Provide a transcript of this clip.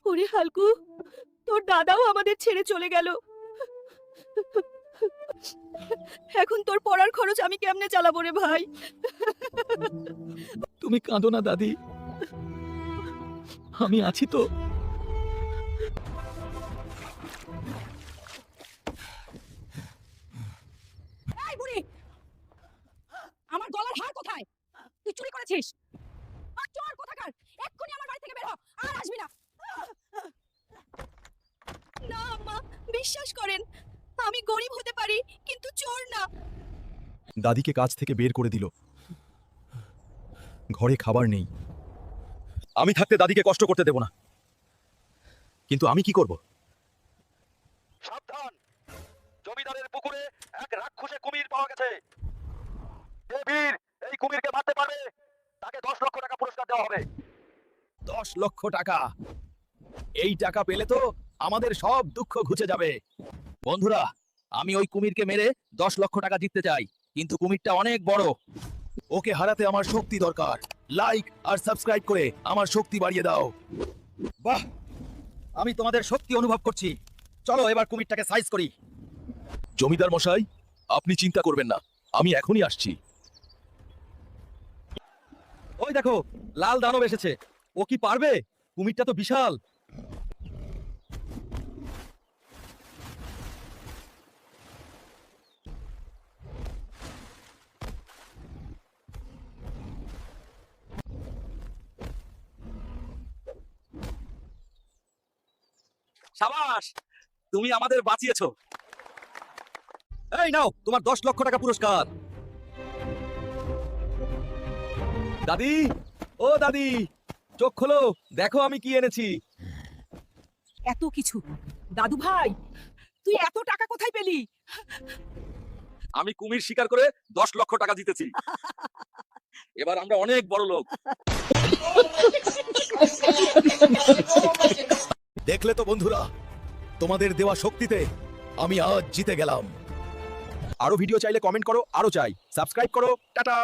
ওরে হালকু, তোর দাদাও আমাদের ছেড়ে চলে গেল। এখন তোর পড়ার খরচ আমি কেমনে চালাবো রে ভাই? তুমি কাঁদো না দাদি, আমি আছি তো। এই বুড়ি, আমার গলার হার কোথায়? তুই চুরি করেছিস? আর চোর কোথাকার, এক্ষুনি আমার বাড়ি থেকে বের হ, আর আসবি না। না আম্মা, বিশ্বাস করেন, আমি গরিব হতে পারি কিন্তু চোর না। দাদিকে কাজ থেকে বের করে দিল, ঘরে খাবার নেই। আমি থাকতে দাদিকে কষ্ট করতে দেব না, কিন্তু আমি কি করব? সাবধান, জমিদারের পুকুরে এক রাক্ষসে কুমির পাওয়া গেছে। যে বীর এই কুমিরকে মারতে পারবে তাকে 10 লক্ষ টাকা পুরস্কার দেওয়া হবে। 10 লক্ষ টাকা? এই টাকা পেলে তো আমাদের সব দুঃখ ঘুচে যাবে। বন্ধুরা, আমি ওই কুমিরকে মেরে 10 লক্ষ টাকা জিততে চাই, কিন্তু কুমিরটা অনেক বড়। ওকে হারাতে আমার শক্তি দরকার। লাইক আর সাবস্ক্রাইব করে আমার শক্তি বাড়িয়ে দাও। বাহ, আমি তোমাদের শক্তি অনুভব করছি। চলো এবার কুমিরটাকে সাইজ করি। জমিদার মশাই, আপনি চিন্তা করবেন না, আমি এখনই আসছি। ওই দেখো, লাল দানব এসেছে। ও কি পারবে? কুমিরটা তো বিশাল। সাবাস, তুমি আমাদের বাঁচিয়েছো। এই নাও তোমার 10 লক্ষ টাকা পুরস্কার। দাদি, ও দাদি, চোখ খোলো, দেখো আমি কি এনেছি। এত কিছু? দাদু ভাই, তুই এত টাকা কোথায় পেলি? আমি কুমির শিকার করে 10 লক্ষ টাকা জিতেছি। এবার আমরা অনেক বড় লোক। দেখলে তো বন্ধুরা, তোমাদের দেওয়া শক্তিতে আমি আজ জিতে গেলাম। আরো ভিডিও চাইলে কমেন্ট করো, আরো চাই। সাবস্ক্রাইব করো। টাটা।